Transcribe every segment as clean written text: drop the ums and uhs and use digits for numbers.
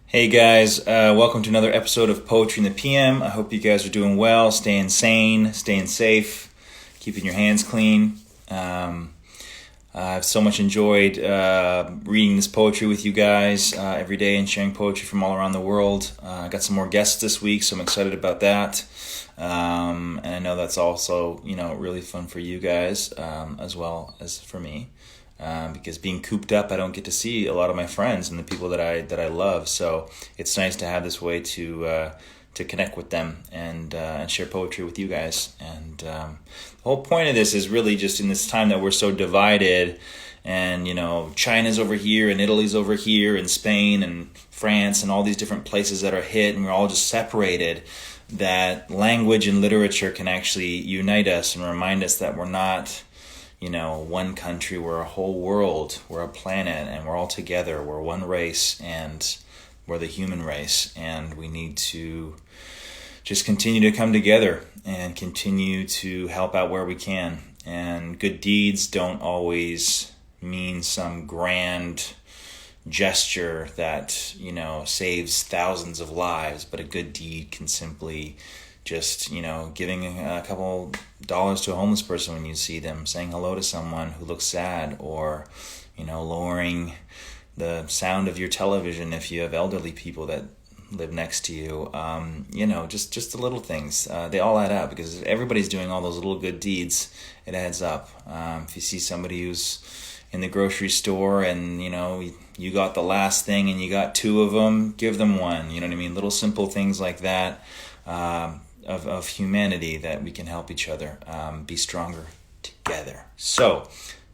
Hey guys, welcome to another episode of Poetry in the PM. I hope you guys are doing well, staying sane, staying safe, keeping your hands clean. I've so much enjoyed reading this poetry with you guys every day and sharing poetry from all around the world. I got some more guests this week, so I'm excited about that. And I know that's also, really fun for you guys as well as for me. Because being cooped up, I don't get to see a lot of my friends and the people that I love. So it's nice to have this way to connect with them and share poetry with you guys. And the whole point of this is really just in this time that we're so divided, and China's over here and Italy's over here and Spain and France and all these different places that are hit, and we're all just separated. That language and literature can actually unite us and remind us that we're not one country, we're a whole world, we're a planet, and we're all together. We're one race, and we're the human race, and we need to just continue to come together and continue to help out where we can. And good deeds don't always mean some grand gesture that, saves thousands of lives, but a good deed can simply just, giving a couple dollars to a homeless person when you see them, saying hello to someone who looks sad, or, lowering the sound of your television if you have elderly people that live next to you. Just the little things. They all add up, because if everybody's doing all those little good deeds, it adds up. If you see somebody who's in the grocery store and, you got the last thing and you got two of them, give them one. You know what I mean? Little simple things like that. Of humanity, that we can help each other be stronger together. So,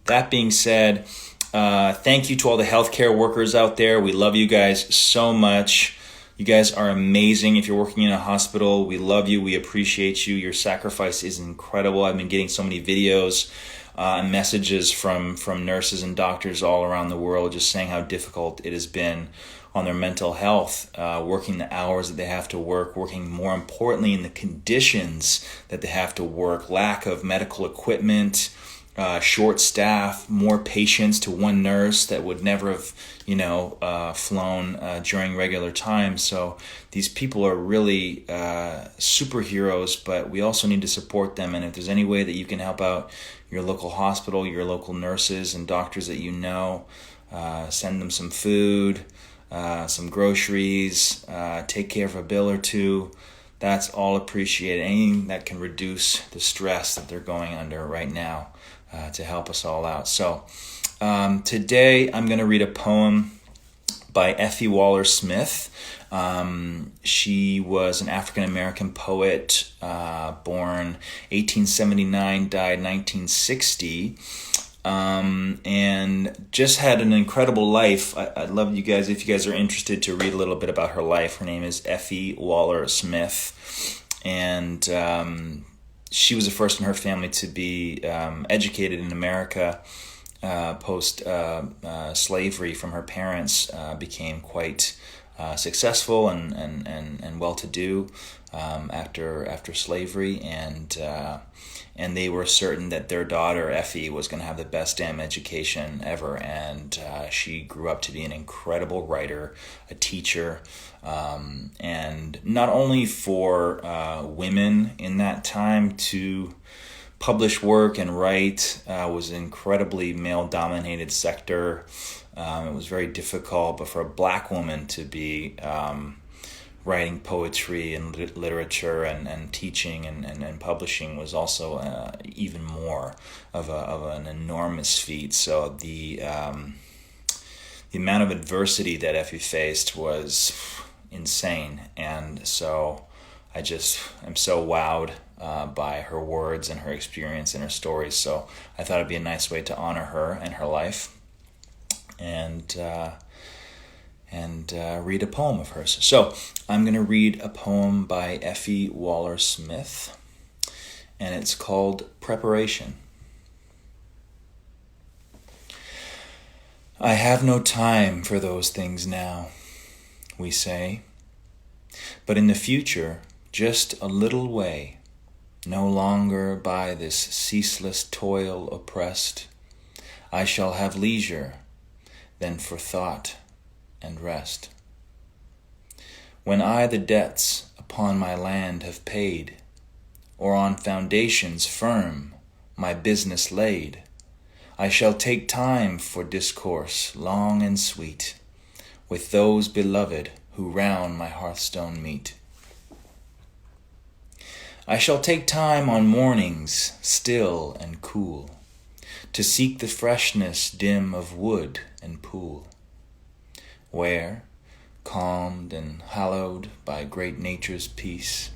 that being said, thank you to all the healthcare workers out there. We love you guys so much. You guys are amazing. If you're working in a hospital, we love you. We appreciate you. Your sacrifice is incredible. I've been getting so many videos and messages from nurses and doctors all around the world just saying how difficult it has been on their mental health, working the hours that they have to work, working more importantly in the conditions that they have to work, lack of medical equipment, short staff, more patients to one nurse that would never have, flown during regular time. So these people are really superheroes, but we also need to support them. And if there's any way that you can help out your local hospital, your local nurses and doctors that send them some food, some groceries, take care of a bill or two. That's all appreciated. Anything that can reduce the stress that they're going under right now to help us all out. So today I'm going to read a poem by Effie Waller-Smith. She was an African-American poet, born 1879, died 1960. And just had an incredible life. I'd love you guys, if you guys are interested, to read a little bit about her life. Her name is Effie Waller-Smith, and she was the first in her family to be educated in America post slavery from her parents. Became quite successful and well-to-do after slavery, and they were certain that their daughter Effie was going to have the best damn education ever. And she grew up to be an incredible writer, a teacher, and not only for women in that time to publish work and write, was an incredibly male-dominated sector. It was very difficult, but for a black woman to be writing poetry and literature and teaching and publishing was also even more of an enormous feat. So the amount of adversity that Effie faced was insane, and so I just am so wowed by her words and her experience and her stories. So I thought it'd be a nice way to honor her and her life, and read a poem of hers. So I'm going to read a poem by Effie Waller-Smith, and it's called Preparation. I have no time for those things now, we say, but in the future, just a little way, no longer by this ceaseless toil oppressed, I shall have leisure then for thought and rest. When I the debts upon my land have paid, or on foundations firm my business laid, I shall take time for discourse long and sweet with those beloved who round my hearthstone meet. I shall take time on mornings still and cool to seek the freshness dim of wood and pool, where, calmed and hallowed by great nature's peace,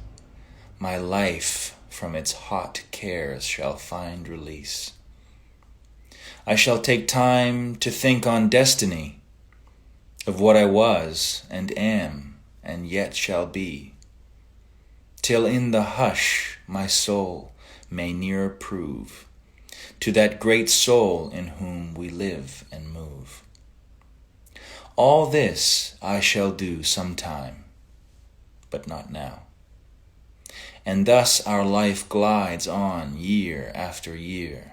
my life from its hot cares shall find release. I shall take time to think on destiny, of what I was and am and yet shall be, till in the hush my soul may nearer prove to that great soul in whom we live and move. All this I shall do sometime, but not now. And thus our life glides on year after year.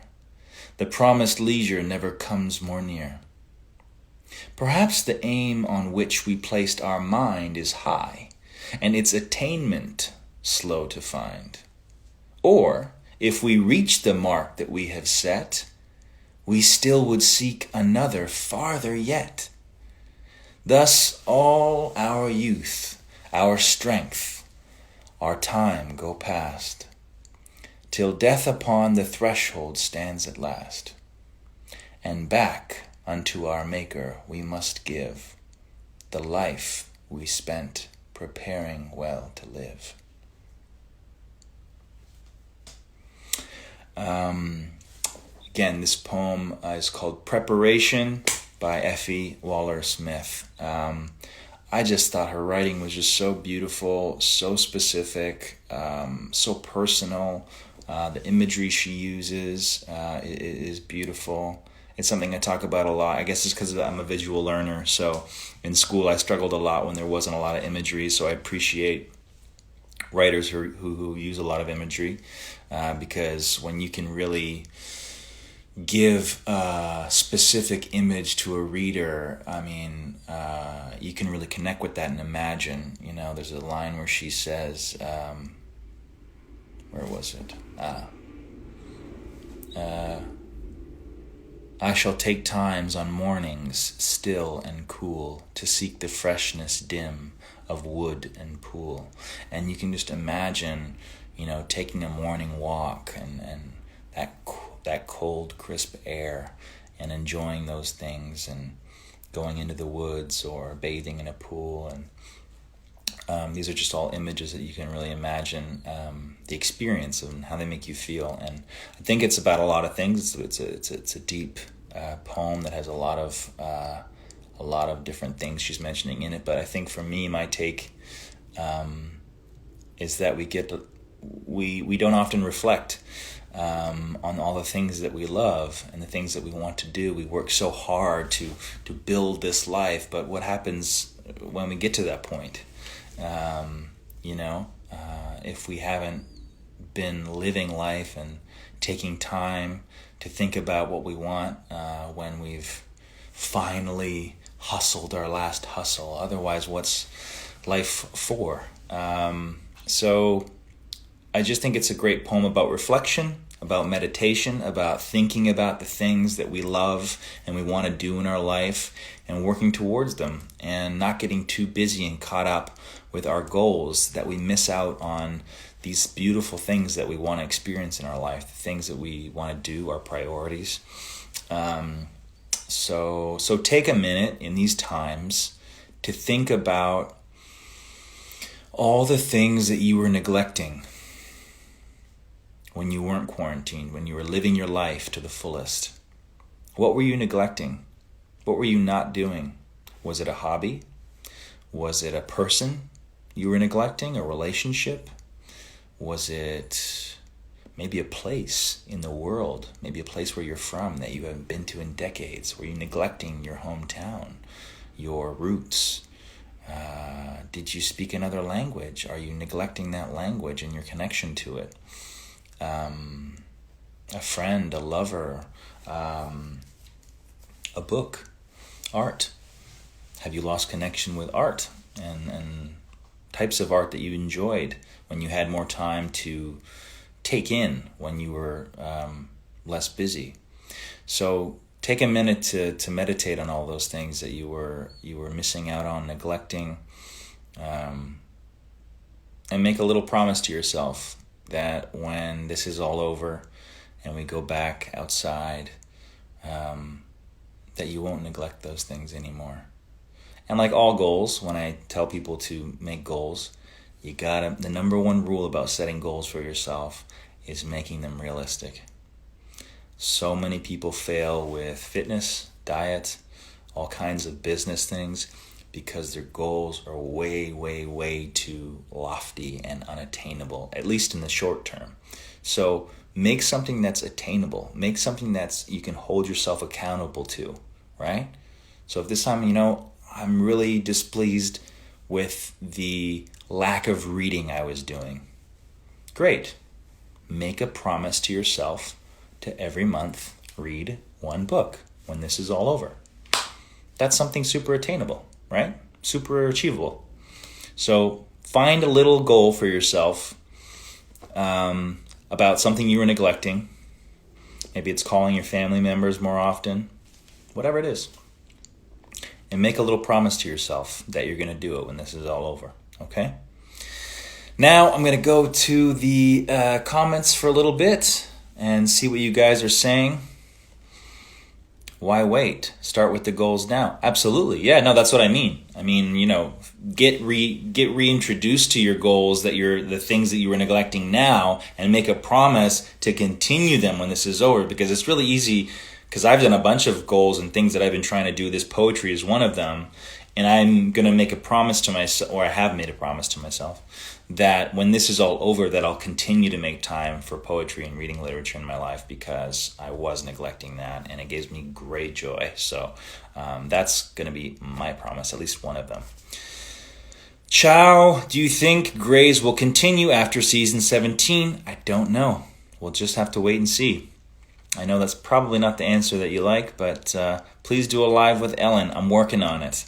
The promised leisure never comes more near. Perhaps the aim on which we placed our mind is high, and its attainment slow to find. Or, if we reach the mark that we have set, we still would seek another farther yet. Thus all our youth, our strength, our time go past, till death upon the threshold stands at last, and back unto our Maker we must give the life we spent preparing well to live. Again, this poem is called Preparation by Effie Waller-Smith. I just thought her writing was just so beautiful, so specific, so personal. The imagery she uses is beautiful. It's something I talk about a lot. I guess it's because I'm a visual learner. So in school, I struggled a lot when there wasn't a lot of imagery. So I appreciate writers who use a lot of imagery, because when you can really give a specific image to a reader, you can really connect with that and imagine. There's a line where she says, where was it? I shall take times on mornings still and cool to seek the freshness dim of wood and pool. And you can just imagine, taking a morning walk and that cold, crisp air and enjoying those things and going into the woods or bathing in a pool. And these are just all images that you can really imagine the experience of and how they make you feel. And I think it's about a lot of things. It's a deep poem that has a lot of different things she's mentioning in it. But I think for me, my take is that we don't often reflect on all the things that we love and the things that we want to do. We work so hard to build this life, but what happens when we get to that point? If we haven't been living life and taking time to think about what we want when we've finally hustled our last hustle. Otherwise, what's life for? So I just think it's a great poem about reflection, about meditation, about thinking about the things that we love and we want to do in our life and working towards them and not getting too busy and caught up with our goals that we miss out on these beautiful things that we want to experience in our life, the things that we want to do, our priorities. So take a minute in these times to think about all the things that you were neglecting when you weren't quarantined, when you were living your life to the fullest. What were you neglecting? What were you not doing? Was it a hobby? Was it a person you were neglecting, a relationship? Was it maybe a place in the world, maybe a place where you're from that you haven't been to in decades? Were you neglecting your hometown, your roots? Did you speak another language? Are you neglecting that language and your connection to it? A friend, a lover, a book, art. Have you lost connection with art and types of art that you enjoyed when you had more time to take in when you were less busy. So take a minute to meditate on all those things that you were missing out on, neglecting, and make a little promise to yourself that when this is all over and we go back outside, that you won't neglect those things anymore. And like all goals, when I tell people to make goals, the number one rule about setting goals for yourself is making them realistic. So many people fail with fitness, diet, all kinds of business things because their goals are way, way, way too lofty and unattainable, at least in the short term. So make something that's attainable. Make something that's you can hold yourself accountable to, right? So if this time, I'm really displeased with the lack of reading I was doing. Great. Make a promise to yourself to every month read one book when this is all over. That's something super attainable, right? Super achievable. So find a little goal for yourself about something you were neglecting. Maybe it's calling your family members more often. Whatever it is. And make a little promise to yourself that you're going to do it when this is all over. Okay? Now I'm going to go to the comments for a little bit and see what you guys are saying. Why wait? Start with the goals now. Absolutely. Yeah, no, that's what I mean. I mean, get reintroduced to your goals, the things that you were neglecting now, and make a promise to continue them when this is over, because it's really easy, because I've done a bunch of goals and things that I've been trying to do. This poetry is one of them. And I'm going to make a promise to myself, or I have made a promise to myself, that when this is all over, that I'll continue to make time for poetry and reading literature in my life, because I was neglecting that and it gives me great joy. So that's going to be my promise, at least one of them. Ciao. Do you think Grays will continue after season 17? I don't know. We'll just have to wait and see. I know that's probably not the answer that you like, but please do a live with Ellen. I'm working on it.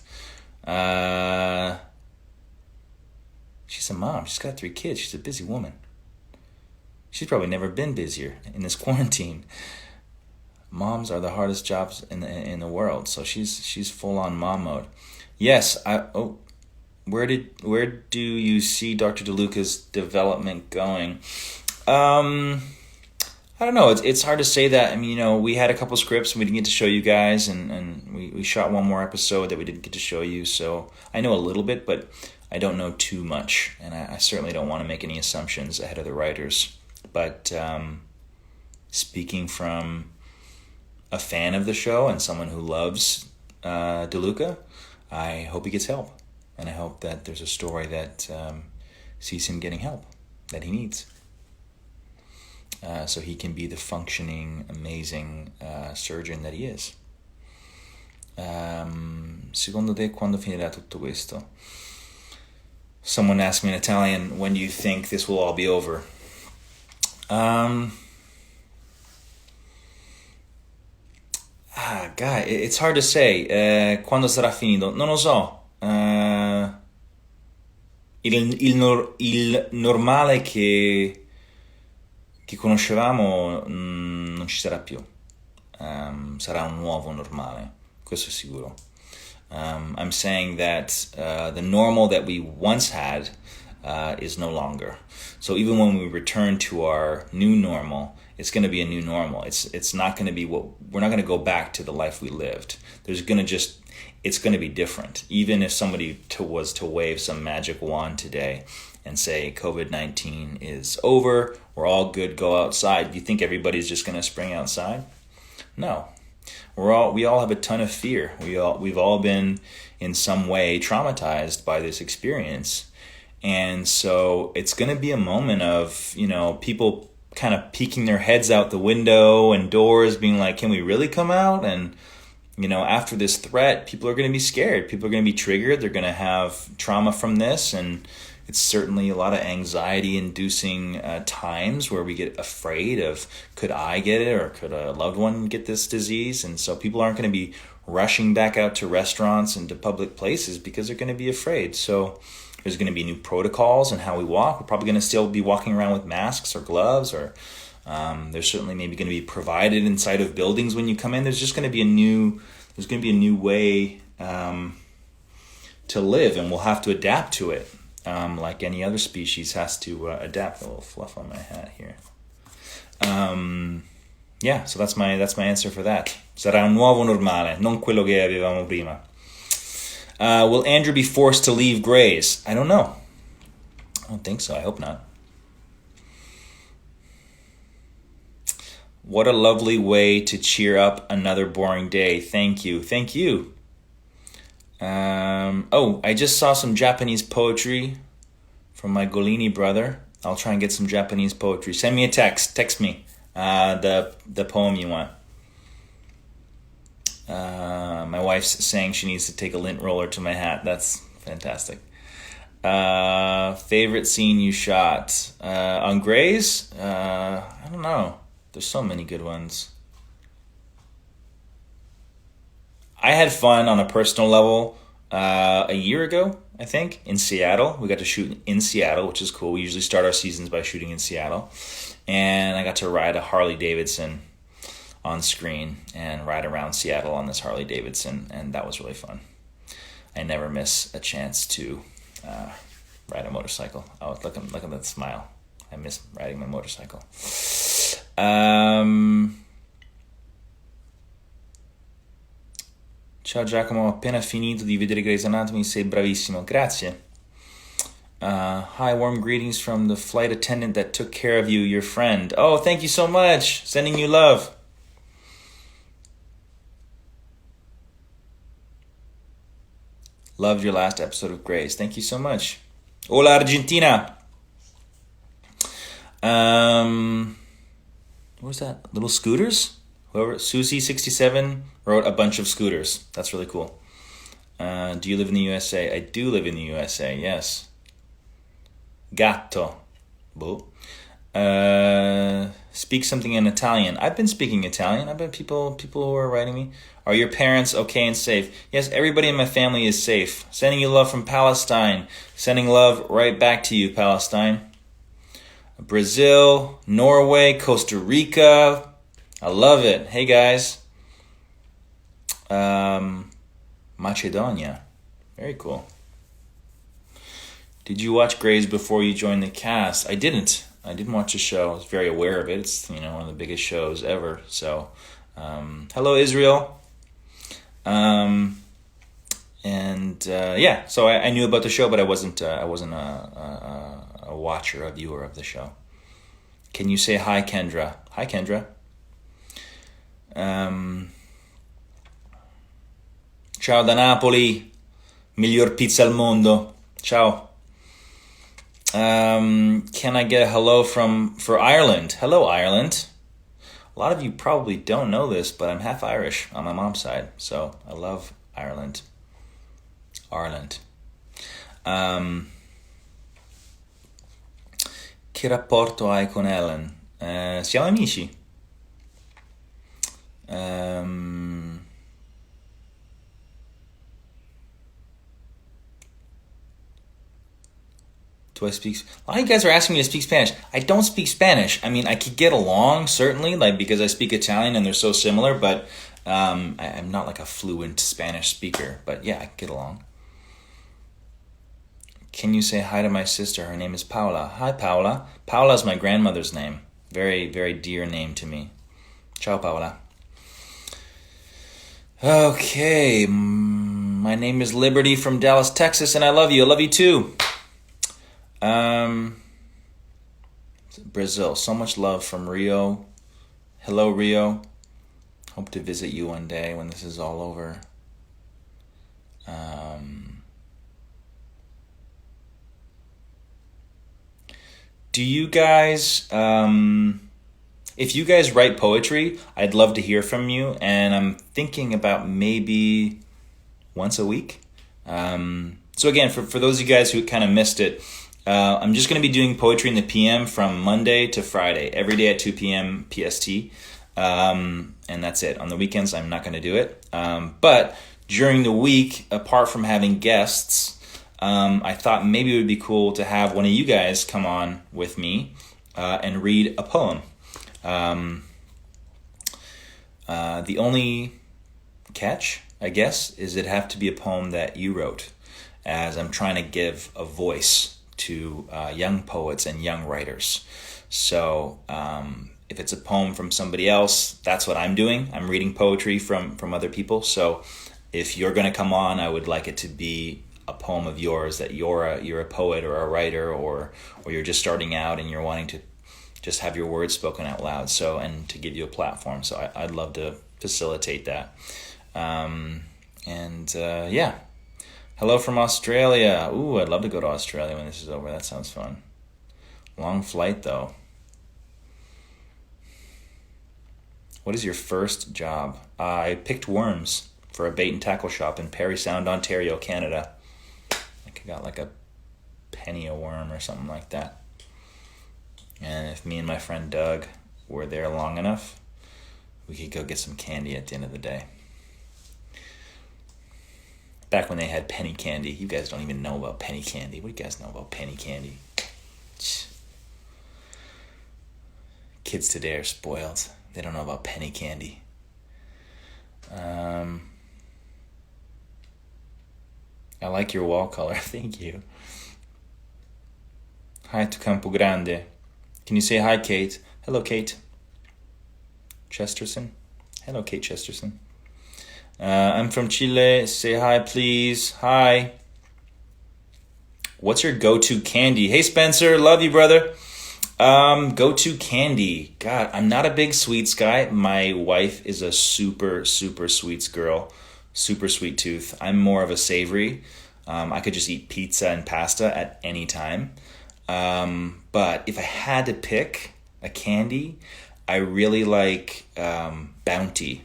She's a mom. She's got 3 kids. She's a busy woman. She's probably never been busier in this quarantine. Moms are the hardest jobs in the world, so she's full on mom mode. Yes. Where do you see Dr. DeLuca's development going? I don't know. It's hard to say that. I mean, we had a couple scripts and we didn't get to show you guys, and we shot one more episode that we didn't get to show you. So I know a little bit, but I don't know too much, and I certainly don't want to make any assumptions ahead of the writers. But speaking from a fan of the show and someone who loves DeLuca, I hope he gets help, and I hope that there's a story that sees him getting help that he needs. So he can be the functioning, amazing surgeon that he is. Secondo te quando finirà tutto questo? Someone asked me in Italian, when do you think this will all be over? God, it's hard to say. Quando sarà finito? Non lo so. Il normale che conoscevamo non ci sarà più. Sarà un nuovo normale, questo è sicuro. I'm saying that the normal that we once had is no longer. So even when we return to our new normal, it's going to be a new normal. It's not going to be we're not going to go back to the life we lived. It's going to be different. Even if somebody was to wave some magic wand today and say COVID-19 is over, we're all good, go outside, do you think everybody's just going to spring outside? No. We all have a ton of fear. We've all been in some way traumatized by this experience. And so it's going to be a moment of, people kind of peeking their heads out the window and doors being like, can we really come out? And, after this threat, people are going to be scared. People are going to be triggered. They're going to have trauma from this. And it's certainly a lot of anxiety-inducing times where we get afraid of, could I get it or could a loved one get this disease? And so people aren't going to be rushing back out to restaurants and to public places because they're going to be afraid. So there's going to be new protocols in how we walk. We're probably going to still be walking around with masks or gloves, or there's certainly maybe going to be provided inside of buildings when you come in. There's just going to be a new way to live, and we'll have to adapt to it, like any other species has to adapt. A little fluff on my hat here. Yeah, so that's my answer for that. Sarà un nuovo normale, non quello che avevamo prima. Will Andrew be forced to leave Grays? I don't know. I don't think so. I hope not. What a lovely way to cheer up another boring day. Thank you. Thank you. I just saw some Japanese poetry from my Golini brother. I'll try and get some Japanese poetry. Send me a text. Text me the poem you want. My wife's saying she needs to take a lint roller to my hat. That's fantastic. Favorite scene you shot? On Grays? I don't know. There's so many good ones. I had fun on a personal level a year ago, I think, in Seattle. We got to shoot in Seattle, which is cool. We usually start our seasons by shooting in Seattle. And I got to ride a Harley Davidson on screen and ride around Seattle on this Harley Davidson, and that was really fun. I never miss a chance to ride a motorcycle. Oh, look at that smile. I miss riding my motorcycle. Ciao Giacomo, ho appena finito di vedere Grey's Anatomy, sei bravissimo, grazie. Hi, warm greetings from the flight attendant that took care of you, your friend. Oh, thank you so much, sending you love. Loved your last episode of Grey's, thank you so much. Hola Argentina. What was that? Little scooters? Whoever, Susie67 wrote a bunch of scooters. That's really cool. Do you live in the USA? I do live in the USA, yes. Gatto. Boh. Speak something in Italian. I've been speaking Italian. I've been people who are writing me. Are your parents okay and safe? Yes, everybody in my family is safe. Sending you love from Palestine. Sending love right back to you, Palestine. Brazil, Norway, Costa Rica. I love it. Hey guys. Macedonia. Very cool. Did you watch Grey's before you joined the cast? I didn't watch the show. I was very aware of it. It's one of the biggest shows ever. So, hello Israel. So I knew about the show, but I wasn't a watcher, a viewer of the show. Can you say hi, Kendra? Hi, Kendra. Ciao da Napoli, miglior pizza al mondo. Ciao. Can I get a hello for Ireland? Hello, Ireland. A lot of you probably don't know this, but I'm half Irish on my mom's side, so I love Ireland. Ireland. Che rapporto hai con Ellen? Siamo amici. Do I speak? A lot of you guys are asking me to speak Spanish. I don't speak Spanish. I mean, I could get along, certainly, because I speak Italian and they're so similar, but I'm not like a fluent Spanish speaker. But yeah, I can get along. Can you say hi to my sister? Her name is Paula. Hi, Paula. Paula is my grandmother's name. Very, very dear name to me. Ciao, Paula. Okay. My name is Liberty from Dallas, Texas, and I love you. I love you too. Brazil. So much love from Rio. Hello, Rio. Hope to visit you one day when this is all over. Do you guys, if you guys write poetry, I'd love to hear from you, and I'm thinking about maybe once a week. So again, for those of you guys who kind of missed it, I'm just going to be doing Poetry in the PM from Monday to Friday, every day at 2 p.m. PST. And that's it. On the weekends, I'm not going to do it. But during the week, apart from having guests, I thought maybe it would be cool to have one of you guys come on with me and read a poem. The only catch, I guess, is it'd have to be a poem that you wrote, as I'm trying to give a voice to young poets and young writers. So if it's a poem from somebody else, that's what I'm doing. I'm reading poetry from other people. So if you're going to come on, I would like it to be a poem of yours, that you're a poet or a writer, or you're just starting out and you're wanting to just have your words spoken out loud. So, and to give you a platform. So I'd love to facilitate that. Yeah. Hello from Australia. Ooh, I'd love to go to Australia when this is over. That sounds fun. Long flight, though. What is your first job? I picked worms for a bait and tackle shop in Parry Sound, Ontario, Canada. I think I got like a penny a worm or something like that. And if me and my friend Doug were there long enough, we could go get some candy at the end of the day. Back when they had penny candy. You guys don't even know about penny candy. What do you guys know about penny candy? Kids today are spoiled. They don't know about penny candy. I like your wall color. Thank you. Hi to Campo Grande. Can you say hi, Kate? Hello, Kate. Chesterton. Hello, Kate Chesterton. I'm from Chile. Say hi, please. Hi. What's your go-to candy? Hey, Spencer. Love you, brother. Go-to candy. God, I'm not a big sweets guy. My wife is a super, super sweets girl. Super sweet tooth. I'm more of a savory. I could just eat pizza and pasta at any time. But if I had to pick a candy, I really like Bounty.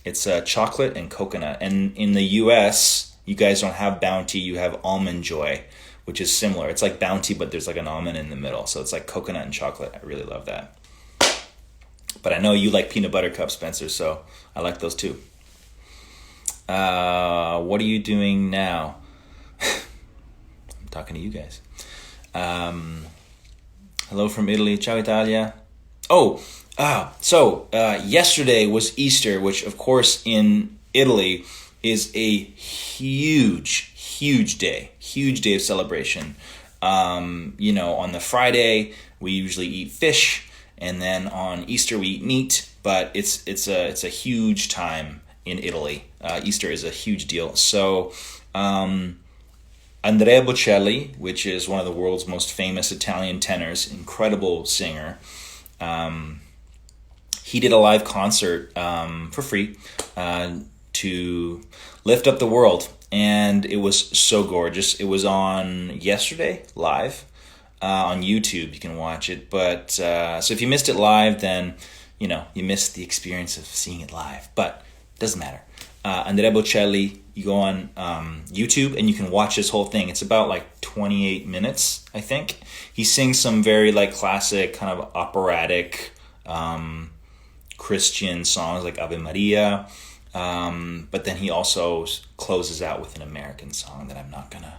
It's chocolate and coconut. And in the US, you guys don't have Bounty. You have Almond Joy, which is similar. It's like Bounty, but there's like an almond in the middle. So it's like coconut and chocolate. I really love that. But I know you like peanut butter cups, Spencer, so I like those too. What are you doing now? I'm talking to you guys. Hello from Italy. Ciao, Italia. So yesterday was Easter, which of course in Italy is a huge day of celebration. On the Friday we usually eat fish, and then on Easter we eat meat. But it's a huge time in Italy. Easter is a huge deal. So Andrea Bocelli, which is one of the world's most famous Italian tenors, incredible singer. He did a live concert for free to lift up the world, and it was so gorgeous. It was on yesterday live on YouTube. You can watch it, but so if you missed it live, then you missed the experience of seeing it live. But it doesn't matter. Andrea Bocelli, you go on YouTube and you can watch this whole thing. It's about like 28 minutes, I think. He sings some very like classic kind of operatic Christian songs like Ave Maria, but then he also closes out with an American song that I'm not gonna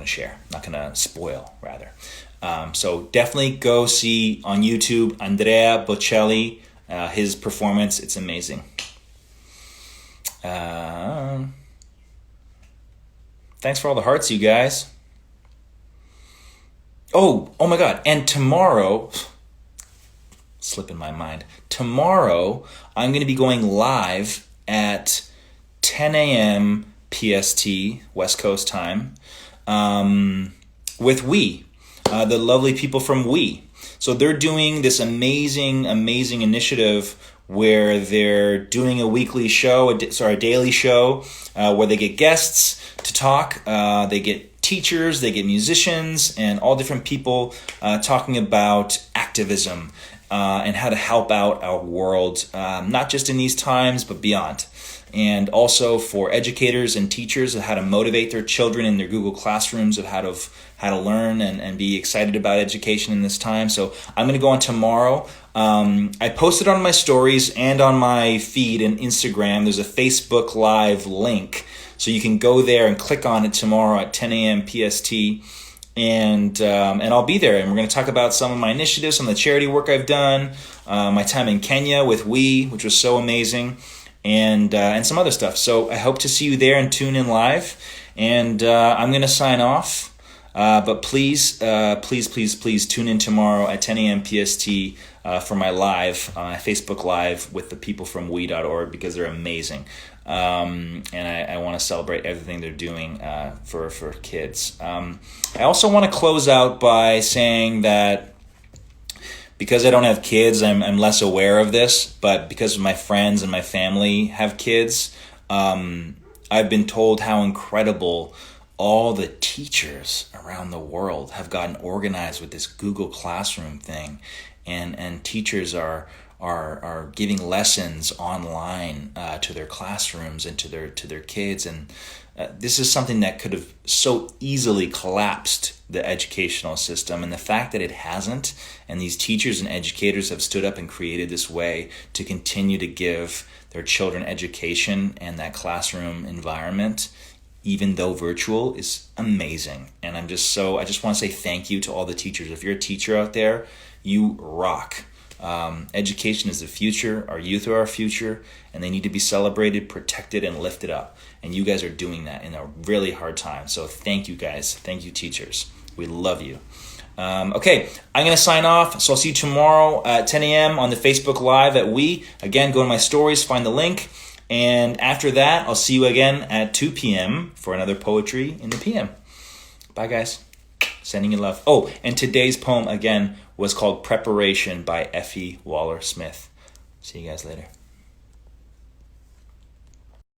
share, not gonna spoil rather. So definitely go see on YouTube Andrea Bocelli, his performance. It's amazing. Thanks for all the hearts, you guys. Oh my God. And tomorrow, slip in my mind. Tomorrow, I'm going to be going live at 10 a.m. PST, West Coast time, with We, the lovely people from We. So they're doing this amazing initiative where they're doing a weekly show, a daily show, where they get guests to talk. They get teachers, they get musicians, and all different people talking about activism and how to help out our world, not just in these times, but beyond. and also for educators and teachers of how to motivate their children in their Google Classrooms of how to learn and be excited about education in this time. So I'm going to go on tomorrow. I posted on my stories and on my feed and Instagram. There's a Facebook Live link, so you can go there and click on it tomorrow at 10 a.m. PST. And I'll be there, and we're going to talk about some of my initiatives, some of the charity work I've done, my time in Kenya with which was so amazing, and some other stuff. So I hope to see you there and tune in live. And I'm going to sign off, but please tune in tomorrow at 10 a.m. PST for my live, Facebook Live with the people from we.org, because they're amazing. And I want to celebrate everything they're doing for kids. I also want to close out by saying that because I don't have kids, I'm less aware of this, but because my friends and my family have kids, I've been told how incredible all the teachers around the world have gotten organized with this Google Classroom thing, and teachers are giving lessons online to their classrooms and to their kids, and this is something that could have so easily collapsed the educational system, and the fact that it hasn't, and these teachers and educators have stood up and created this way to continue to give their children education and that classroom environment, even though virtual, is amazing. And I just want to say thank you to all the teachers. If you're a teacher out there, you rock. Education is the future. Our youth are our future, and they need to be celebrated, protected, and lifted up. And you guys are doing that in a really hard time. So thank you guys. Thank you, teachers. We love you. Okay, I'm going to sign off. So I'll see you tomorrow at 10 a.m. on the Facebook Live at We. Again, go to my stories, find the link. And after that, I'll see you again at 2 p.m. for another Poetry in the PM. Bye, guys. Sending you love. Oh, and today's poem, again, was called Preparation by Effie Waller-Smith. See you guys later.